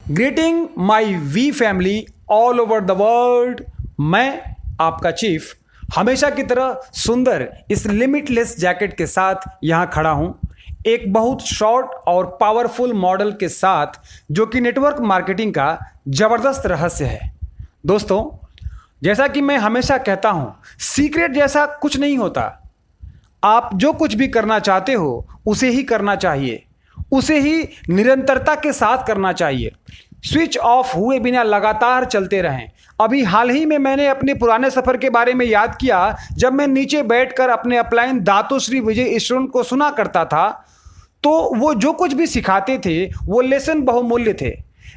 Greeting my V family all over the world. मैं आपका chief हमेशा की तरह सुंदर इस लिमिटलेस जैकेट के साथ यहाँ खड़ा हूँ, एक बहुत शॉर्ट और पावरफुल मॉडल के साथ जो कि नेटवर्क मार्केटिंग का ज़बरदस्त रहस्य है। दोस्तों, जैसा कि मैं हमेशा कहता हूँ, सीक्रेट जैसा कुछ नहीं होता। आप जो कुछ भी करना चाहते हो उसे ही करना चाहिए, उसे ही निरंतरता के साथ करना चाहिए। स्विच ऑफ हुए बिना लगातार चलते रहें। अभी हाल ही में मैंने अपने पुराने सफ़र के बारे में याद किया, जब मैं नीचे बैठकर अपने अपलाइन दातो श्री विजय ईश्वरन को सुना करता था, तो वो जो कुछ भी सिखाते थे वो लेसन बहुमूल्य थे।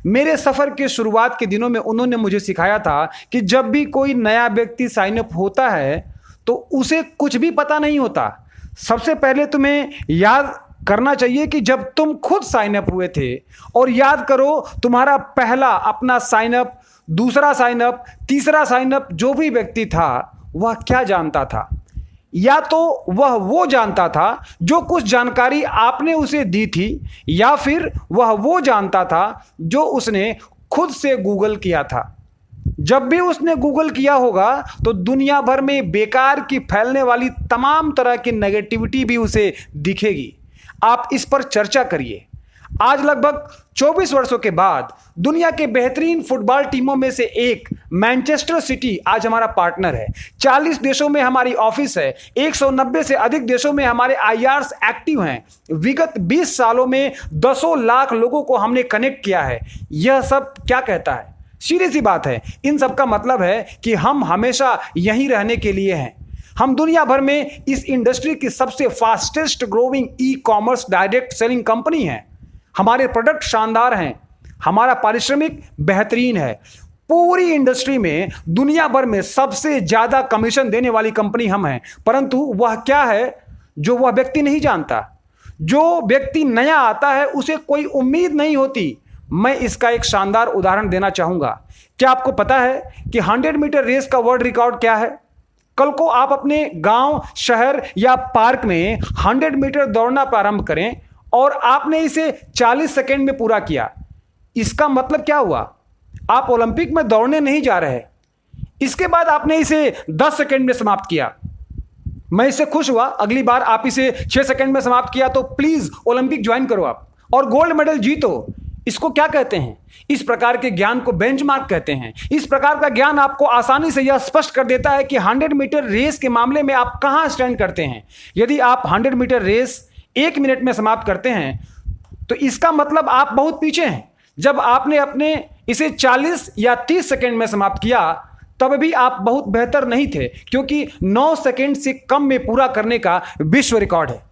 मेरे सफ़र के शुरुआत के दिनों में उन्होंने मुझे सिखाया था कि जब भी कोई नया व्यक्ति साइन अप होता है तो उसे कुछ भी पता नहीं होता। सबसे पहले तुम्हें याद करना चाहिए कि जब तुम खुद साइन अप हुए थे, और याद करो तुम्हारा पहला अपना साइन अप, दूसरा साइन अप, तीसरा साइन अप जो भी व्यक्ति था वह क्या जानता था। या तो वह वो जानता था जो कुछ जानकारी आपने उसे दी थी, या फिर वह वो जानता था जो उसने खुद से गूगल किया था। जब भी उसने गूगल किया होगा तो दुनिया भर में बेकार की फैलने वाली तमाम तरह की नेगेटिविटी भी उसे दिखेगी। आप इस पर चर्चा करिए। आज लगभग 24 वर्षों के बाद दुनिया के बेहतरीन फुटबॉल टीमों में से एक मैनचेस्टर सिटी आज हमारा पार्टनर है। 40 देशों में हमारी ऑफिस है, 190 से अधिक देशों में हमारे आईआरस एक्टिव हैं। विगत 20 सालों में 10 लाख लोगों को हमने कनेक्ट किया है। यह सब क्या कहता है? सीधी सी बात है, इन सब का मतलब है कि हम हमेशा यहीं रहने के लिए हैं। हम दुनिया भर में इस इंडस्ट्री की सबसे fastest growing e commerce direct selling company है। हमारे प्रोडक्ट शानदार हैं, हमारा पारिश्रमिक बेहतरीन है। पूरी इंडस्ट्री में दुनिया भर में सबसे ज्यादा कमीशन देने वाली कंपनी हम हैं। परंतु वह क्या है जो वह व्यक्ति नहीं जानता। जो व्यक्ति नया आता है उसे कोई उम्मीद नहीं होती। मैं इसका एक शानदार उदाहरण देना चाहूंगा। क्या आपको पता है कि 100 मीटर रेस का वर्ल्ड रिकॉर्ड क्या है? कल को आप अपने गांव, शहर या पार्क में 100 मीटर दौड़ना प्रारंभ करें और आपने इसे 40 सेकेंड में पूरा किया। इसका मतलब क्या हुआ? आप ओलंपिक में दौड़ने नहीं जा रहे। इसके बाद आपने इसे 10 सेकेंड में समाप्त किया। मैं इससे खुश हुआ। अगली बार आप इसे 6 सेकेंड में समाप्त किया तो प्लीज ओलंपिक ज्वाइन करो आप और गोल्ड मेडल जीतो। इसको क्या कहते हैं? इस प्रकार के ज्ञान को बेंचमार्क कहते हैं। इस प्रकार का ज्ञान आपको आसानी से यह स्पष्ट कर देता है कि 100 मीटर रेस के मामले में आप कहां स्टैंड करते हैं। यदि आप 100 मीटर रेस 1 मिनट में समाप्त करते हैं तो इसका मतलब आप बहुत पीछे हैं। जब आपने अपने इसे 40 या 30 सेकेंड में समाप्त किया तब भी आप बहुत बेहतर नहीं थे, क्योंकि 9 सेकेंड से कम में पूरा करने का विश्व रिकॉर्ड है।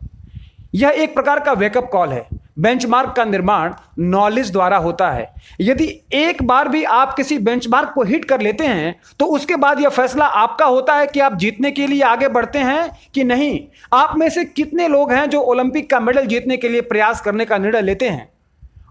यह एक प्रकार का वेकअप कॉल है। बेंचमार्क का निर्माण नॉलेज द्वारा होता है। यदि एक बार भी आप किसी बेंचमार्क को हिट कर लेते हैं तो उसके बाद यह फैसला आपका होता है कि आप जीतने के लिए आगे बढ़ते हैं कि नहीं। आप में से कितने लोग हैं जो ओलंपिक का मेडल जीतने के लिए प्रयास करने का निर्णय लेते हैं?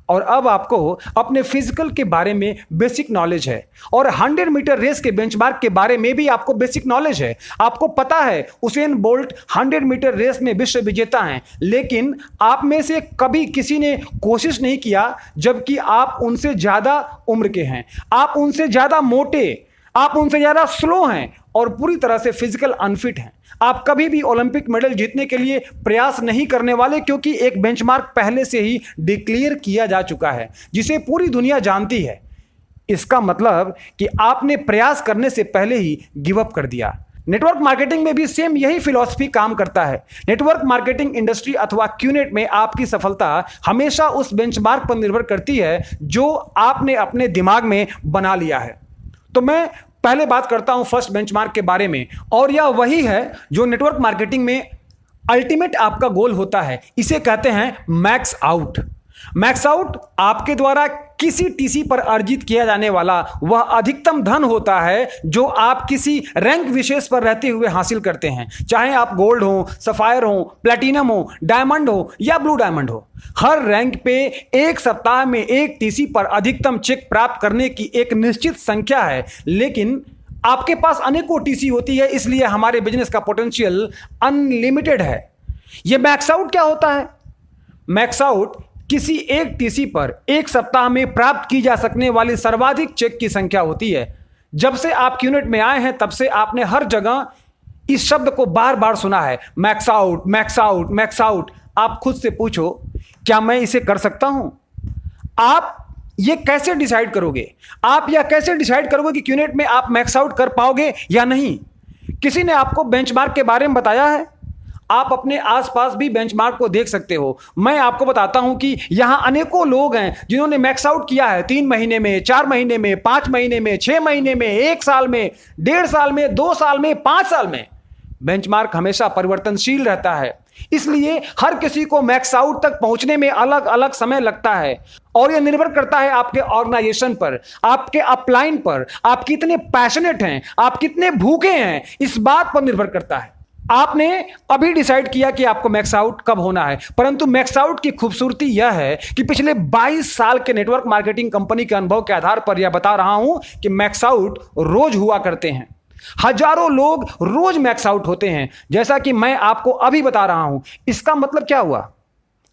और अब आपको अपने फिजिकल के बारे में बेसिक नॉलेज है, और 100 मीटर रेस के बेंचमार्क के बारे में भी आपको बेसिक नॉलेज है। आपको पता है उसेन बोल्ट 100 मीटर रेस में विश्व विजेता हैं, लेकिन आप में से कभी किसी ने कोशिश नहीं किया, जबकि आप उनसे ज्यादा उम्र के हैं, आप उनसे ज्यादा मोटे, आप उनसे ज्यादा स्लो हैं और पूरी तरह से फिजिकल अनफिट हैं। आप कभी भी ओलंपिक मेडल जीतने के लिए प्रयास नहीं करने वाले, क्योंकि एक बेंचमार्क पहले से ही डिक्लेयर किया जा चुका है जिसे पूरी दुनिया जानती है। इसका मतलब कि आपने प्रयास करने से पहले ही गिव अप कर दिया। नेटवर्क मार्केटिंग में भी सेम यही फिलॉसफी काम करता है। नेटवर्क मार्केटिंग इंडस्ट्री अथवा क्यूनेट में आपकी सफलता हमेशा उस बेंचमार्क पर निर्भर करती है जो आपने अपने दिमाग में बना लिया है। तो मैं पहले बात करता हूं फर्स्ट बेंचमार्क के बारे में, और यह वही है जो नेटवर्क मार्केटिंग में अल्टीमेट आपका गोल होता है। इसे कहते हैं मैक्स आउट। मैक्स आउट आपके द्वारा किसी टीसी पर अर्जित किया जाने वाला वह अधिकतम धन होता है जो आप किसी रैंक विशेष पर रहते हुए हासिल करते हैं, चाहे आप गोल्ड हो, सफायर हो, प्लैटिनम हो, डायमंड हो या ब्लू डायमंड हो। हर रैंक पे एक सप्ताह में एक टीसी पर अधिकतम चेक प्राप्त करने की एक निश्चित संख्या है, लेकिन आपके पास अनेकों टीसी होती है, इसलिए हमारे बिजनेस का पोटेंशियल अनलिमिटेड है। यह मैक्स आउट क्या होता है? मैक्स आउट किसी एक टीसी पर एक सप्ताह में प्राप्त की जा सकने वाली सर्वाधिक चेक की संख्या होती है। जब से आप क्यूनेट में आए हैं तब से आपने हर जगह इस शब्द को बार बार सुना है, max out, max out, max out. आप खुद से पूछो, क्या मैं इसे कर सकता हूं? आप ये कैसे डिसाइड करोगे? आप यह कैसे डिसाइड करोगे कि क्यूनेट में आप मैक्स आउट कर पाओगे या नहीं? किसी ने आपको बेंचमार्क के बारे में बताया है? आप अपने आसपास भी बेंचमार्क को देख सकते हो। मैं आपको बताता हूं कि यहां अनेकों लोग हैं जिन्होंने मैक्स आउट किया है 3 महीने में, 4 महीने में, 5 महीने में, 6 महीने में, 1 साल में, 1.5 साल में, 2 साल में, 5 साल में। बेंचमार्क हमेशा परिवर्तनशील रहता है, इसलिए हर किसी को मैक्स आउट तक पहुंचने में अलग अलग समय लगता है और यह निर्भर करता है आपके ऑर्गेनाइजेशन पर, आपके अपलाइन पर, आप कितने पैशनेट हैं, आप कितने भूखे हैं, इस बात पर निर्भर करता है। आपने अभी डिसाइड किया कि आपको मैक्स आउट कब होना है, परंतु मैक्स आउट की खूबसूरती यह है कि पिछले 22 साल के नेटवर्क मार्केटिंग कंपनी के अनुभव के आधार पर यह बता रहा हूं कि मैक्स आउट रोज हुआ करते हैं। हजारों लोग रोज मैक्स आउट होते हैं, जैसा कि मैं आपको अभी बता रहा हूं। इसका मतलब क्या हुआ?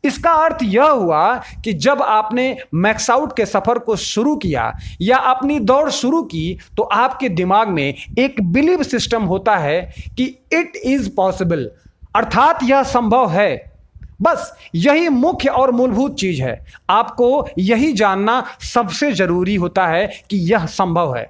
इसका अर्थ यह हुआ कि जब आपने मैक्स आउट के सफर को शुरू किया या अपनी दौड़ शुरू की तो आपके दिमाग में एक बिलीव सिस्टम होता है कि इट इज पॉसिबल, अर्थात यह संभव है। बस यही मुख्य और मूलभूत चीज है। आपको यही जानना सबसे जरूरी होता है कि यह संभव है।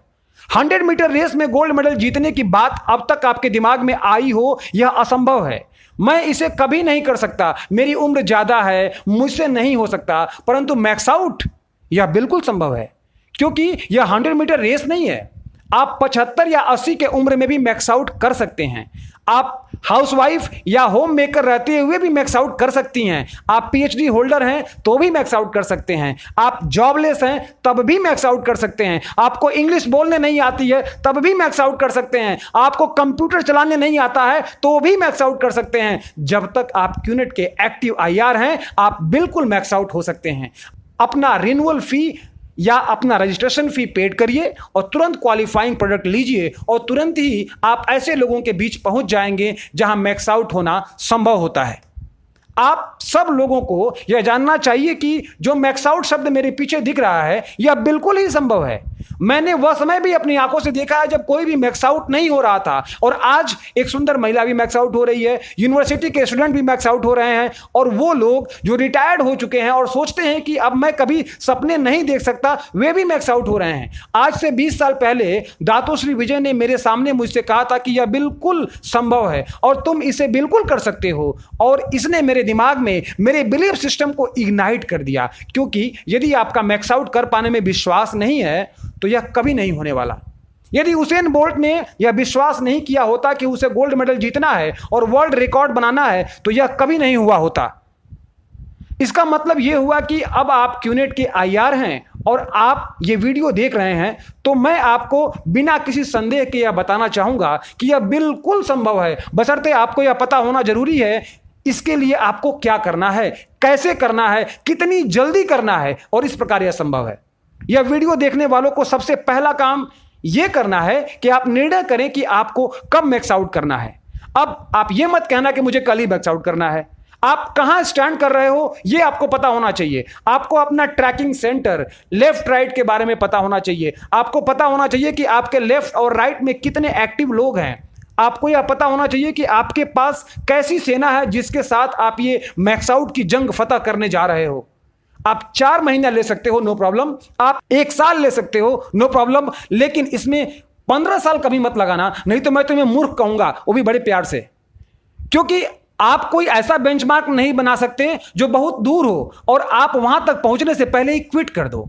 100 मीटर रेस में गोल्ड मेडल जीतने की बात अब तक आपके दिमाग में आई हो, यह असंभव है। मैं इसे कभी नहीं कर सकता, मेरी उम्र ज्यादा है, मुझसे नहीं हो सकता, परंतु मैक्स आउट यह बिल्कुल संभव है, क्योंकि यह 100 मीटर रेस नहीं है। आप 75 या 80 के उम्र में भी मैक्स आउट कर सकते हैं। आप हाउसवाइफ या होम मेकर रहते हुए भी मैक्स आउट कर सकती हैं। आप पीएचडी होल्डर हैं तो भी मैक्स आउट कर सकते हैं। आप जॉबलेस हैं तब भी मैक्स आउट कर सकते हैं। आपको इंग्लिश बोलने नहीं आती है तब भी मैक्स आउट कर सकते हैं। आपको कंप्यूटर चलाने नहीं आता है तो भी मैक्स आउट कर सकते हैं। जब तक आप क्यूनेट के एक्टिव आईआर हैं, आप बिल्कुल मैक्स आउट हो सकते हैं। अपना रिन्यूअल फी या अपना रजिस्ट्रेशन फी पेड करिए और तुरंत क्वालिफाइंग प्रोडक्ट लीजिए और तुरंत ही आप ऐसे लोगों के बीच पहुंच जाएंगे जहां मैक्स आउट होना संभव होता है। आप सब लोगों को यह जानना चाहिए कि जो मैक्स आउट शब्द मेरे पीछे दिख रहा है यह बिल्कुल ही संभव है। मैंने वह समय भी अपनी आंखों से देखा है जब कोई भी मैक्स आउट नहीं हो रहा था, और आज एक सुंदर महिला भी मैक्स आउट हो रही है, यूनिवर्सिटी के स्टूडेंट भी मैक्स आउट हो रहे हैं, और वो लोग जो रिटायर्ड हो चुके हैं और सोचते हैं कि अब मैं कभी सपने नहीं देख सकता, वे भी मैक्स आउट हो रहे हैं। आज से 20 साल पहले दातोश्री विजय ने मेरे सामने मुझसे कहा था कि यह बिल्कुल संभव है और तुम इसे बिल्कुल कर सकते हो, और इसने मेरे दिमाग में मेरे बिलीफ सिस्टम को इग्नाइट कर दिया। क्योंकि यदि आपका मैक्स आउट कर पाने में विश्वास नहीं है तो यह कभी नहीं होने वाला। यदि उसेन बोल्ट ने यह विश्वास नहीं किया होता कि उसे गोल्ड मेडल जीतना है और वर्ल्ड रिकॉर्ड बनाना है तो यह कभी नहीं हुआ होता। इसका मतलब यह हुआ कि अब आप क्यूनेट के आईआर हैं और आप ये वीडियो देख रहे हैं, तो मैं आपको बिना किसी संदेह के यह बताना चाहूंगा कि यह बिल्कुल संभव है, बशर्ते आपको यह पता होना जरूरी है इसके लिए आपको क्या करना है, कैसे करना है, कितनी जल्दी करना है, और इस प्रकार यह संभव है। यह वीडियो देखने वालों को सबसे पहला काम यह करना है कि आप निर्णय करें कि आपको कब मैक्स आउट करना है। अब आप यह मत कहना कि मुझे कल ही मैक्स आउट करना है। आप कहां स्टैंड कर रहे हो यह आपको पता होना चाहिए। आपको अपना ट्रैकिंग सेंटर, लेफ्ट राइट के बारे में पता होना चाहिए। आपको पता होना चाहिए कि आपके लेफ्ट और राइट में कितने एक्टिव लोग हैं। आपको यह पता होना चाहिए कि आपके पास कैसी सेना है जिसके साथ आप ये मैक्स आउट की जंग फतह करने जा रहे हो। आप 4 महीना ले सकते हो, नो प्रॉब्लम। आप 1 साल ले सकते हो, नो प्रॉब्लम, लेकिन इसमें 15 साल कभी मत लगाना, नहीं तो मैं तुम्हें मूर्ख कहूंगा, वो भी बड़े प्यार से। क्योंकि आप कोई ऐसा बेंचमार्क नहीं बना सकते जो बहुत दूर हो और आप वहां तक पहुंचने से पहले ही क्विट कर दो।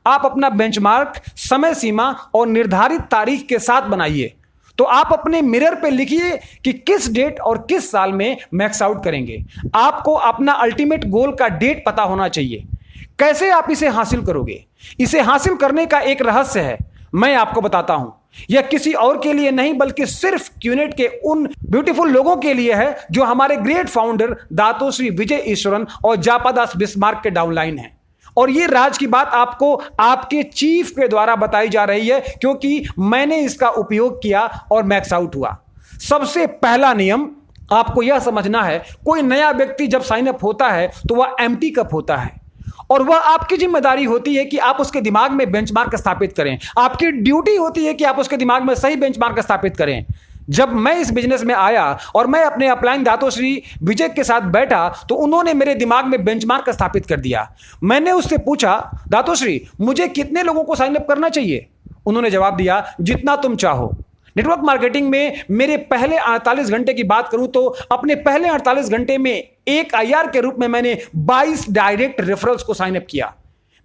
आप अपना बेंचमार्क समय सीमा और निर्धारित तारीख के साथ बनाइए। तो आप अपने मिरर पे लिखिए कि किस डेट और किस साल में मैक्स आउट करेंगे। आपको अपना अल्टीमेट गोल का डेट पता होना चाहिए। कैसे आप इसे हासिल करोगे? इसे हासिल करने का एक रहस्य है, मैं आपको बताता हूं। यह किसी और के लिए नहीं बल्कि सिर्फ क्यूनेट के उन ब्यूटीफुल लोगों के लिए है जो हमारे ग्रेट फाउंडर दातोश्री विजय ईश्वरन और जापादास बिस्मार्क के डाउनलाइन हैं। और यह राज की बात आपको आपके चीफ के द्वारा बताई जा रही है, क्योंकि मैंने इसका उपयोग किया और मैक्स आउट हुआ। सबसे पहला नियम आपको यह समझना है, कोई नया व्यक्ति जब साइन अप होता है तो वह एम्प्टी कप होता है और वह आपकी जिम्मेदारी होती है कि आप उसके दिमाग में बेंचमार्क स्थापित करें। आपकी ड्यूटी होती है कि आप उसके दिमाग में सही बेंचमार्क स्थापित करें। जब मैं इस बिजनेस में आया और मैं अपने अपलाइन दातोश्री विजय के साथ बैठा तो उन्होंने मेरे दिमाग में बेंचमार्क स्थापित कर दिया। मैंने उससे पूछा, दातोश्री मुझे कितने लोगों को साइन अप करना चाहिए? उन्होंने जवाब दिया, जितना तुम चाहो। नेटवर्क मार्केटिंग में मेरे पहले 48 घंटे की बात करूं तो अपने पहले 48 घंटे में एक आईआर के रूप में मैंने 22 डायरेक्ट रेफरल्स को साइन अप किया।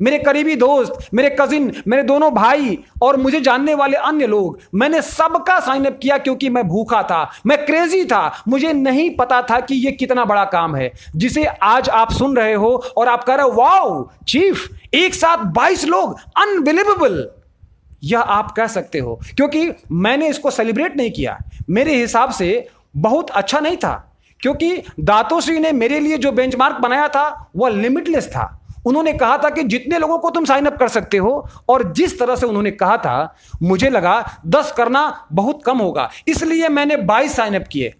मेरे करीबी दोस्त, मेरे कजिन, मेरे दोनों भाई और मुझे जानने वाले अन्य लोग, मैंने सबका साइन अप किया क्योंकि मैं भूखा था, मैं क्रेजी था। मुझे नहीं पता था कि यह कितना बड़ा काम है जिसे आज आप सुन रहे हो और आप कह रहे हो, वाओ चीफ, एक साथ 22 लोग, अनबिलीवेबल। यह आप कह सकते हो क्योंकि मैंने इसको सेलिब्रेट नहीं किया। मेरे हिसाब से बहुत अच्छा नहीं था क्योंकि दातोश्री ने मेरे लिए जो बेंचमार्क बनाया था वह लिमिटलेस था। उन्होंने कहा था कि जितने लोगों को तुम साइन अप कर सकते हो, और जिस तरह से उन्होंने कहा था मुझे लगा 10 करना बहुत कम होगा, इसलिए मैंने 22 साइन अप किए।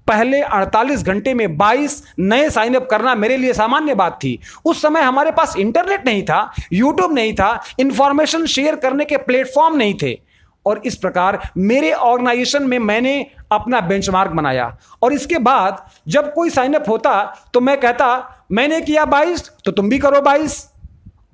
पहले 48 घंटे में 22 नए साइन अप करना मेरे लिए सामान्य बात थी। उस समय हमारे पास इंटरनेट नहीं था, यूट्यूब नहीं था, इंफॉर्मेशन शेयर करने के प्लेटफॉर्म नहीं थे, और इस प्रकार मेरे ऑर्गेनाइजेशन में मैंने अपना बेंचमार्क बनाया। और इसके बाद जब कोई साइन अप होता तो मैं कहता, मैंने किया 22 तो तुम भी करो 22,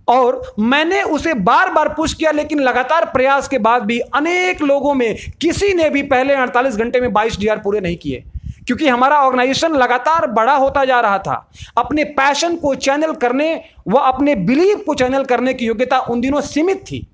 और मैंने उसे बार बार पुश किया। लेकिन लगातार प्रयास के बाद भी अनेक लोगों में किसी ने भी पहले 48 घंटे में 22 डीआर पूरे नहीं किए, क्योंकि हमारा ऑर्गेनाइजेशन लगातार बड़ा होता जा रहा था। अपने पैशन को चैनल करने व अपने बिलीव को चैनल करने की योग्यता उन दिनों सीमित थी।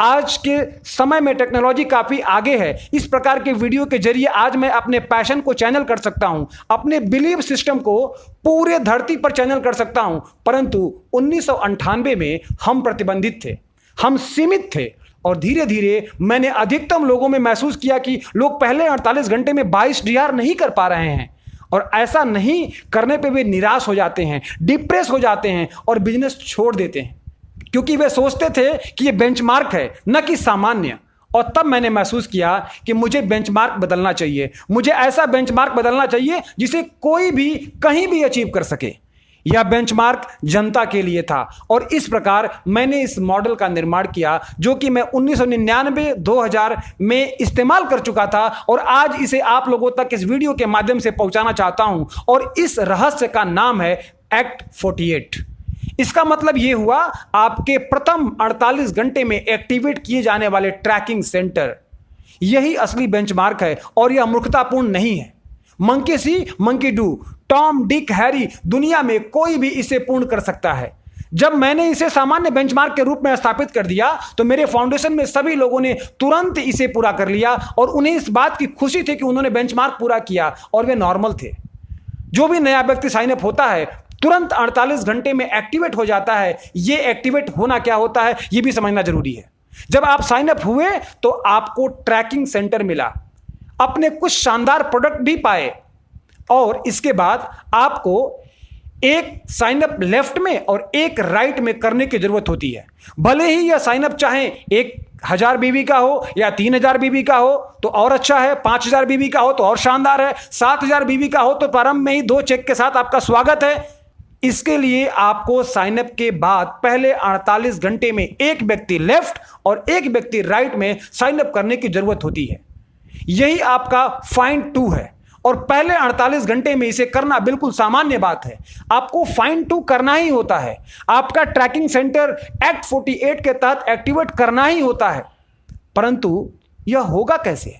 आज के समय में टेक्नोलॉजी काफी आगे है। इस प्रकार के वीडियो के जरिए आज मैं अपने पैशन को चैनल कर सकता हूं, अपने बिलीव सिस्टम को पूरे धरती पर चैनल कर सकता हूं। परंतु 1998 में हम प्रतिबंधित थे, हम सीमित थे, और धीरे धीरे मैंने अधिकतम लोगों में महसूस किया कि लोग पहले 48 घंटे में 22 डीआर नहीं कर पा रहे हैं, और ऐसा नहीं करने पे वे निराश हो जाते हैं, डिप्रेस हो जाते हैं और बिजनेस छोड़ देते हैं, क्योंकि वे सोचते थे कि ये बेंचमार्क है न कि सामान्य। और तब मैंने महसूस किया कि मुझे बेंचमार्क बदलना चाहिए, मुझे ऐसा बेंचमार्क बदलना चाहिए जिसे कोई भी कहीं भी अचीव कर सके। यह बेंचमार्क जनता के लिए था, और इस प्रकार मैंने इस मॉडल का निर्माण किया जो कि मैं 1999-2000 में इस्तेमाल कर चुका था, और आज इसे आप लोगों तक इस वीडियो के माध्यम से पहुंचाना चाहता हूं। और इस रहस्य का नाम है एक्ट 48। इसका मतलब यह हुआ, आपके प्रथम 48 घंटे में एक्टिवेट किए जाने वाले ट्रैकिंग सेंटर, यही असली बेंचमार्क है, और यह मूर्खतापूर्ण नहीं है। Monkey C monkey do, Tom Dick Harry, दुनिया में कोई भी इसे पूर्ण कर सकता है। जब मैंने इसे सामान्य बेंचमार्क के रूप में स्थापित कर दिया तो मेरे फाउंडेशन में सभी लोगों ने तुरंत इसे पूरा कर लिया, और उन्हें इस बात की खुशी थी कि उन्होंने बेंचमार्क पूरा किया और वे नॉर्मल थे। जो भी नया व्यक्ति साइन अप होता है तुरंत 48 घंटे में एक्टिवेट हो जाता है। यह एक्टिवेट होना क्या होता है यह भी समझना जरूरी है। जब आप साइन अप हुए तो आपको ट्रैकिंग सेंटर मिला, अपने कुछ शानदार प्रोडक्ट भी पाए, और इसके बाद आपको एक साइन अप लेफ्ट में और एक राइट में करने की जरूरत होती है। भले ही यह साइन अप चाहे 1000 बीबी का हो या 3000 बीबी का हो तो और अच्छा है, 5000 बीबी का हो तो और शानदार है, 7000 बीबी का हो तो प्रारंभ में ही 2 चेक के साथ आपका स्वागत है। इसके लिए आपको साइन अप के बाद पहले 48 घंटे में एक व्यक्ति लेफ्ट और एक व्यक्ति राइट में साइन अप करने की जरूरत होती है। यही आपका फाइंड टू है, और पहले 48 घंटे में इसे करना बिल्कुल सामान्य बात है। आपको फाइंड टू करना ही होता है, आपका ट्रैकिंग सेंटर एक्ट 48 के तहत एक्टिवेट करना ही होता है। परंतु यह होगा कैसे?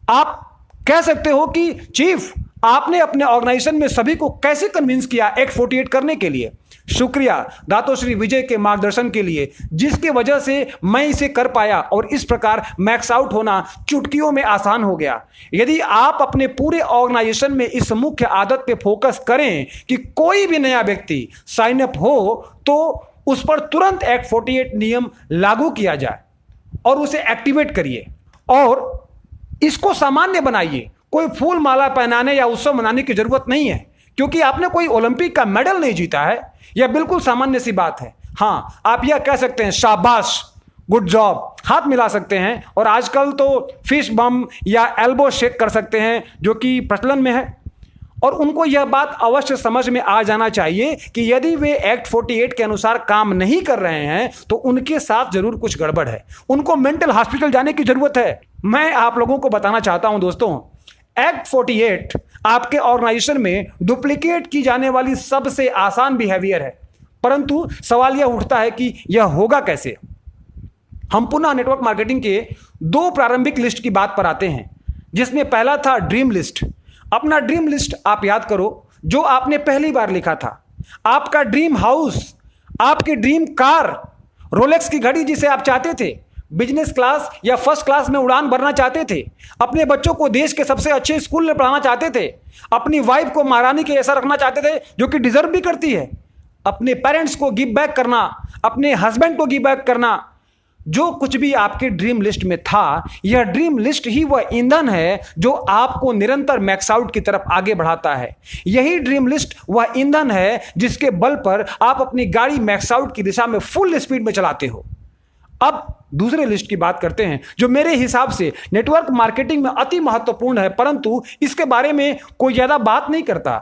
आप कह सकते हो कि चीफ, आपने अपने ऑर्गेनाइजेशन में सभी को कैसे कन्विंस किया एक्ट 48 करने के लिए? शुक्रिया दातोश्री विजय के मार्गदर्शन के लिए, जिसके वजह से मैं इसे कर पाया, और इस प्रकार मैक्स आउट होना चुटकियों में आसान हो गया। यदि आप अपने पूरे ऑर्गेनाइजेशन में इस मुख्य आदत पे फोकस करें कि कोई भी नया व्यक्ति साइन अप हो तो उस पर तुरंत एक्ट 48 नियम लागू किया जाए और उसे एक्टिवेट करिए और इसको सामान्य बनाइए। कोई फूल माला पहनाने या उत्सव मनाने की जरूरत नहीं है, क्योंकि आपने कोई ओलंपिक का मेडल नहीं जीता है। यह बिल्कुल सामान्य सी बात है। हाँ, आप यह कह सकते हैं शाबाश, गुड जॉब, हाथ मिला सकते हैं, और आजकल तो फिश बम या एल्बो शेक कर सकते हैं जो कि प्रचलन में है। और उनको यह बात अवश्य समझ में आ जाना चाहिए कि यदि वे एक्ट 48 के अनुसार काम नहीं कर रहे हैं तो उनके साथ जरूर कुछ गड़बड़ है, उनको मेंटल हॉस्पिटल जाने की जरूरत है। मैं आप लोगों को बताना चाहता हूं दोस्तों, एक्ट 48 आपके ऑर्गेनाइजेशन में डुप्लीकेट की जाने वाली सबसे आसान बिहेवियर है, परंतु सवाल यह उठता है कि यह होगा कैसे। हम पुनः नेटवर्क मार्केटिंग के 2 प्रारंभिक लिस्ट की बात पर आते हैं, जिसमें पहला था ड्रीम लिस्ट। अपना ड्रीम लिस्ट आप याद करो जो आपने पहली बार लिखा था। आपका ड्रीम हाउस, आपकी ड्रीम कार, रोलेक्स की घड़ी जिसे आप चाहते थे, बिजनेस क्लास या फर्स्ट क्लास में उड़ान भरना चाहते थे, अपने बच्चों को देश के सबसे अच्छे स्कूल में पढ़ाना चाहते थे, अपनी वाइफ को महारानी के ऐसा रखना चाहते थे जो कि डिजर्व भी करती है, अपने पेरेंट्स को गिव बैक करना, अपने हस्बैंड को गिव बैक करना, जो कुछ भी आपके ड्रीम लिस्ट में था, यह ड्रीम लिस्ट ही वह ईंधन है जो आपको निरंतर मैक्स आउट की तरफ आगे बढ़ाता है। यही ड्रीम लिस्ट वह ईंधन है जिसके बल पर आप अपनी गाड़ी मैक्स आउट की दिशा में फुल स्पीड में चलाते हो। अब दूसरे लिस्ट की बात करते हैं जो मेरे हिसाब से नेटवर्क मार्केटिंग में अति महत्वपूर्ण है, परंतु इसके बारे में कोई ज्यादा बात नहीं करता,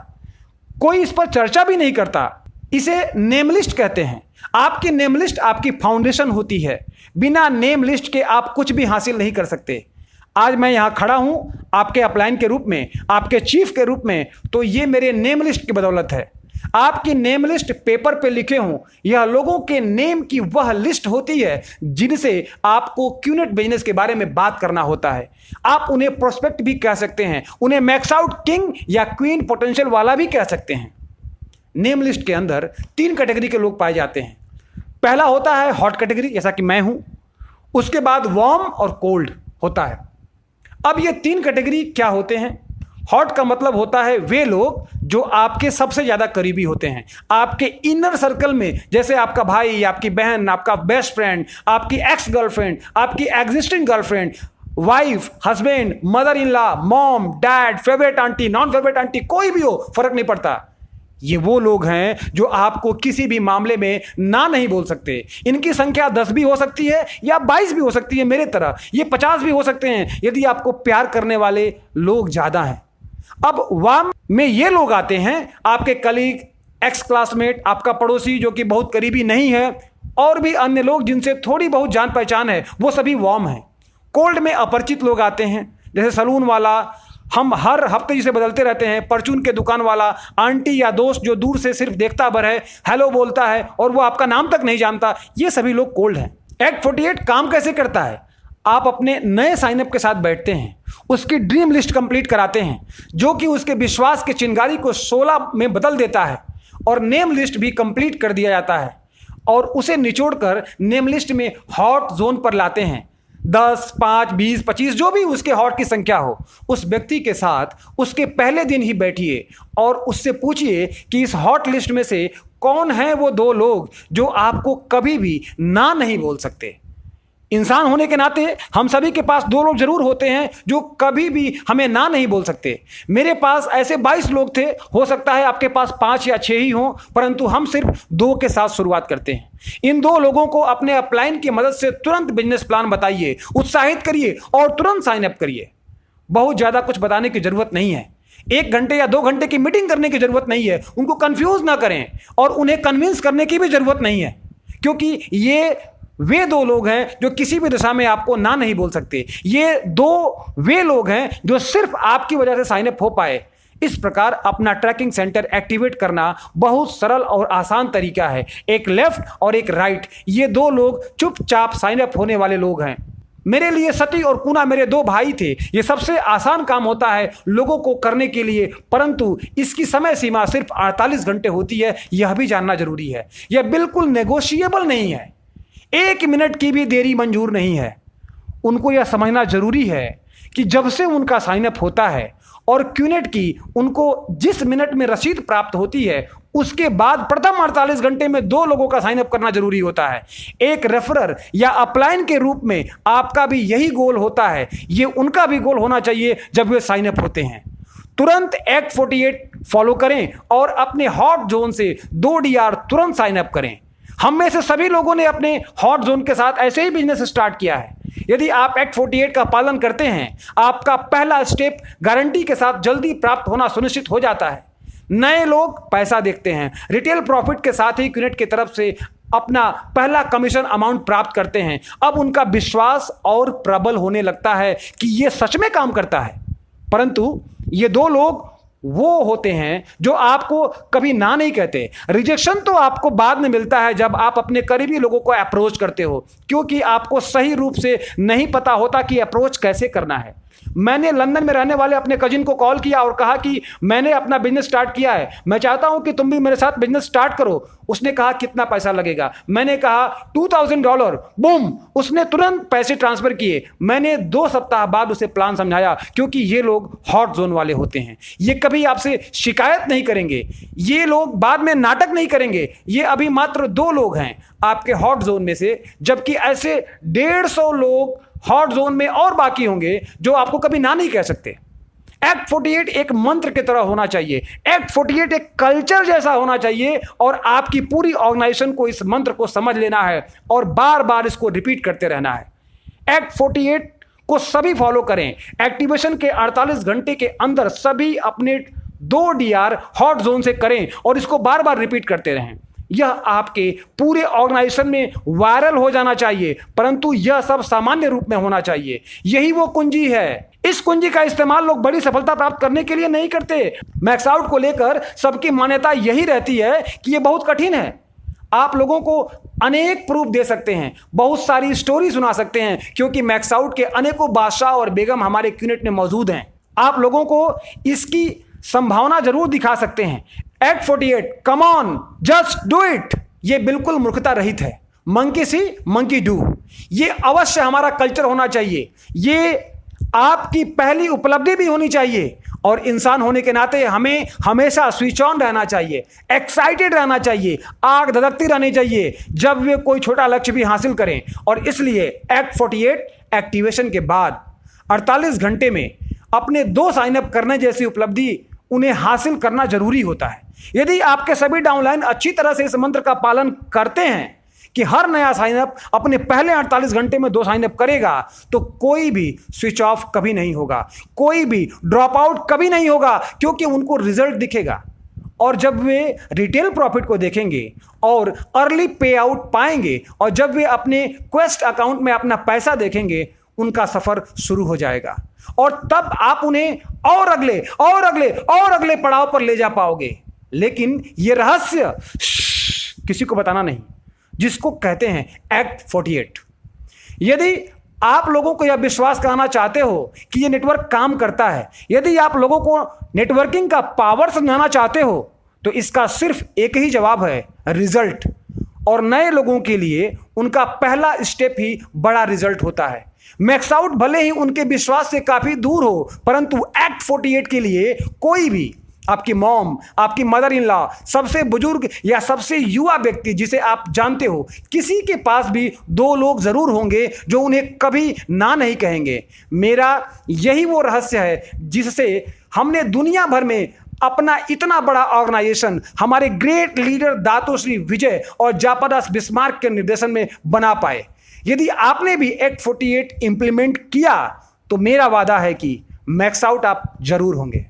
कोई इस पर चर्चा भी नहीं करता। इसे नेम लिस्ट कहते हैं। आपकी नेम लिस्ट आपकी फाउंडेशन होती है। बिना नेम लिस्ट के आप कुछ भी हासिल नहीं कर सकते। आज मैं यहां खड़ा हूं आपके अपलाइन के रूप में, आपके चीफ के रूप में, तो ये मेरे नेम लिस्ट की बदौलत है। आपकी नेम लिस्ट पेपर पे लिखे हों, यह लोगों के नेम की वह लिस्ट होती है जिनसे आपको क्यूनेट बिजनेस के बारे में बात करना होता है। आप उन्हें प्रोस्पेक्ट भी कह सकते हैं, उन्हें मैक्स आउट किंग या क्वीन पोटेंशियल वाला भी कह सकते हैं। नेम लिस्ट के अंदर 3 कैटेगरी के लोग पाए जाते हैं। पहला होता है हॉट कैटेगरी, जैसा कि मैं हूं। उसके बाद वार्म और कोल्ड होता है। अब ये 3 कैटेगरी क्या होते हैं? हॉट का मतलब होता है वे लोग जो आपके सबसे ज्यादा करीबी होते हैं, आपके इनर सर्कल में, जैसे आपका भाई, आपकी बहन, आपका बेस्ट फ्रेंड, आपकी एक्स गर्लफ्रेंड, आपकी existing girlfriend, wife, husband, mother in law, mom, dad, favourite aunty, non favourite aunty, कोई भी हो, फर्क नहीं पड़ता। ये वो लोग हैं जो आपको किसी भी मामले में ना नहीं बोल सकते। इनकी संख्या 10 भी हो सकती है या 22 भी हो सकती है, मेरे तरह ये 50 भी हो सकते हैं यदि आपको प्यार करने वाले लोग ज्यादा हैं। अब वार्म में ये लोग आते हैं, आपके कलीग, एक्स क्लासमेट, आपका पड़ोसी जो कि बहुत करीबी नहीं है, और भी अन्य लोग जिनसे थोड़ी बहुत जान पहचान है, वो सभी वार्म हैं। कोल्ड में अपरिचित लोग आते हैं, जैसे सलून वाला, हम हर हफ्ते जिसे बदलते रहते हैं, परचून के दुकान वाला, आंटी या दोस्त जो दूर से सिर्फ देखता भर है, हेलो बोलता है और वो आपका नाम तक नहीं जानता, ये सभी लोग कोल्ड हैं। एक्ट 48 काम कैसे करता है? आप अपने नए साइनअप के साथ बैठते हैं, उसकी ड्रीम लिस्ट कंप्लीट कराते हैं, जो कि उसके विश्वास के चिंगारी को 16 में बदल देता है, और नेम लिस्ट भी कंप्लीट कर दिया जाता है, और उसे निचोड़कर नेम लिस्ट में हॉट जोन पर लाते हैं। 10, 5, 20, 25 जो भी उसके हॉट की संख्या हो, उस व्यक्ति के साथ उसके पहले दिन ही बैठिए और उससे पूछिए कि इस हॉट लिस्ट में से कौन है वो 2 लोग जो आपको कभी भी ना नहीं बोल सकते। इंसान होने के नाते हम सभी के पास 2 लोग जरूर होते हैं जो कभी भी हमें ना नहीं बोल सकते। मेरे पास ऐसे 22 लोग थे, हो सकता है आपके पास 5 या 6 ही हों, परंतु हम सिर्फ 2 के साथ शुरुआत करते हैं। इन 2 लोगों को अपने अपलाइन की मदद से तुरंत बिजनेस प्लान बताइए, उत्साहित करिए और तुरंत साइन अप करिए। बहुत ज्यादा कुछ बताने की जरूरत नहीं है, 1 घंटे या 2 घंटे की मीटिंग करने की जरूरत नहीं है। उनको कंफ्यूज ना करें और उन्हें कन्विंस करने की भी जरूरत नहीं है, क्योंकि ये वे 2 लोग हैं जो किसी भी दिशा में आपको ना नहीं बोल सकते। ये 2 वे लोग हैं जो सिर्फ आपकी वजह से साइन अप हो पाए। इस प्रकार अपना ट्रैकिंग सेंटर एक्टिवेट करना बहुत सरल और आसान तरीका है। एक लेफ्ट और एक राइट, ये 2 लोग चुपचाप साइन अप होने वाले लोग हैं। मेरे लिए सती और पूना मेरे 2 भाई थे। ये सबसे आसान काम होता है लोगों को करने के लिए, परंतु इसकी समय सीमा सिर्फ 48 घंटे होती है, यह भी जानना जरूरी है। यह बिल्कुल नेगोशिएबल नहीं है, 1 मिनट की भी देरी मंजूर नहीं है। उनको यह समझना जरूरी है कि जब से उनका साइन अप होता है और क्यूनेट की उनको जिस मिनट में रसीद प्राप्त होती है, उसके बाद प्रथम 48 घंटे में 2 लोगों का साइन अप करना जरूरी होता है। एक रेफरर या अपलाइन के रूप में आपका भी यही गोल होता है, ये उनका भी गोल होना चाहिए जब वे साइन अप होते हैं। तुरंत एक्ट 48 फॉलो करें और अपने हॉट जोन से 2 DR तुरंत साइन अप करें। हम में से सभी लोगों ने अपने हॉट जोन के साथ ऐसे ही बिजनेस स्टार्ट किया है। यदि आप एक्ट 48 का पालन करते हैं, आपका पहला स्टेप गारंटी के साथ जल्दी प्राप्त होना सुनिश्चित हो जाता है। नए लोग पैसा देखते हैं, रिटेल प्रॉफिट के साथ ही क्यूनेट की तरफ से अपना पहला कमीशन अमाउंट प्राप्त करते हैं। अब उनका विश्वास और प्रबल होने लगता है कि यह सच में काम करता है। परंतु ये दो लोग वो होते हैं जो आपको कभी ना नहीं कहते। रिजेक्शन तो आपको बाद में मिलता है जब आप अपने करीबी लोगों को अप्रोच करते हो, क्योंकि आपको सही रूप से नहीं पता होता कि अप्रोच कैसे करना है। मैंने लंदन में रहने वाले अपने कजिन को कॉल किया और कहा कि मैंने अपना बिजनेस स्टार्ट किया है, मैं चाहता हूं कि तुम भी मेरे साथ बिजनेस स्टार्ट करो। उसने कहा कितना पैसा लगेगा? मैंने कहा $2000। बूम, उसने तुरंत पैसे ट्रांसफर किए। मैंने 2 सप्ताह बाद उसे प्लान समझाया, क्योंकि ये लोग हॉट जोन वाले होते हैं। ये कभी आपसे शिकायत नहीं करेंगे, ये लोग बाद में नाटक नहीं करेंगे। ये अभी मात्र 2 लोग हैं आपके हॉट जोन में से, जबकि ऐसे 150 लोग हॉट जोन में और बाकी होंगे जो आपको कभी ना नहीं कह सकते। एक्ट 48 एक मंत्र की तरह होना चाहिए। एक्ट 48 एक कल्चर जैसा होना चाहिए और आपकी पूरी ऑर्गेनाइजेशन को इस मंत्र को समझ लेना है और बार बार इसको रिपीट करते रहना है। एक्ट 48 को सभी फॉलो करें। एक्टिवेशन के 48 घंटे के अंदर सभी अपने 2 DR हॉट जोन से करें और इसको बार बार रिपीट करते रहें। यह आपके पूरे ऑर्गेनाइजेशन में वायरल हो जाना चाहिए, परंतु यह सब सामान्य रूप में होना चाहिए। यही वो कुंजी है। इस कुंजी का इस्तेमाल लोग बड़ी सफलता प्राप्त करने के लिए नहीं करते। मैक्स आउट को लेकर सबकी मान्यता यही रहती है कि यह बहुत कठिन है। आप लोगों को अनेक प्रूफ दे सकते हैं, बहुत सारी स्टोरी सुना सकते हैं, क्योंकि मैक्स आउट के अनेकों बादशाह और बेगम हमारे क्यूनेट में मौजूद हैं। आप लोगों को इसकी संभावना जरूर दिखा सकते हैं। Act 48, come on, just do it, ये बिल्कुल मूर्खता रहित है। मंकी सी मंकी डू, ये अवश्य हमारा कल्चर होना चाहिए। ये आपकी पहली उपलब्धि भी होनी चाहिए और इंसान होने के नाते हमें हमेशा स्विच ऑन रहना चाहिए, एक्साइटेड रहना चाहिए, आग धधकती रहनी चाहिए जब वे कोई छोटा लक्ष्य भी हासिल करें। और इसलिए एक्ट 48 एक्टिवेशन के बाद 48 घंटे में अपने 2 साइनअप करने जैसी उपलब्धि उन्हें हासिल करना जरूरी होता है। यदि आपके सभी डाउनलाइन अच्छी तरह से इस मंत्र का पालन करते हैं कि हर नया साइनअप अपने पहले 48 घंटे में 2 साइनअप करेगा, तो कोई भी स्विच ऑफ कभी नहीं होगा, कोई भी ड्रॉप आउट कभी नहीं होगा, क्योंकि उनको रिजल्ट दिखेगा। और जब वे रिटेल प्रॉफिट को देखेंगे और अर्ली पे आउट पाएंगे और जब वे अपने क्वेस्ट अकाउंट में अपना पैसा देखेंगे, उनका सफर शुरू हो जाएगा और तब आप उन्हें और अगले पड़ाव पर ले जा पाओगे। लेकिन यह रहस्य किसी को बताना नहीं, जिसको कहते हैं एक्ट 48। यदि आप लोगों को यह विश्वास कराना चाहते हो कि यह नेटवर्क काम करता है, यदि आप लोगों को नेटवर्किंग का पावर समझाना चाहते हो, तो इसका सिर्फ एक ही जवाब है, रिजल्ट। और नए लोगों के लिए उनका पहला स्टेप ही बड़ा रिजल्ट होता है। मैक्स आउट भले ही उनके विश्वास से काफी दूर हो, परंतु एक्ट 48 के लिए कोई भी, आपकी मॉम, आपकी मदर इन लॉ, सबसे बुजुर्ग या सबसे युवा व्यक्ति जिसे आप जानते हो, किसी के पास भी 2 लोग जरूर होंगे जो उन्हें कभी ना नहीं कहेंगे। मेरा यही वो रहस्य है जिससे हमने दुनिया भर में अपना इतना बड़ा ऑर्गेनाइजेशन हमारे ग्रेट लीडर दातोश्री विजय और जापादास बिस्मार्क के निर्देशन में बना पाए। यदि आपने भी एक्ट 48 इंप्लीमेंट किया, तो मेरा वादा है कि मैक्स आउट आप जरूर होंगे।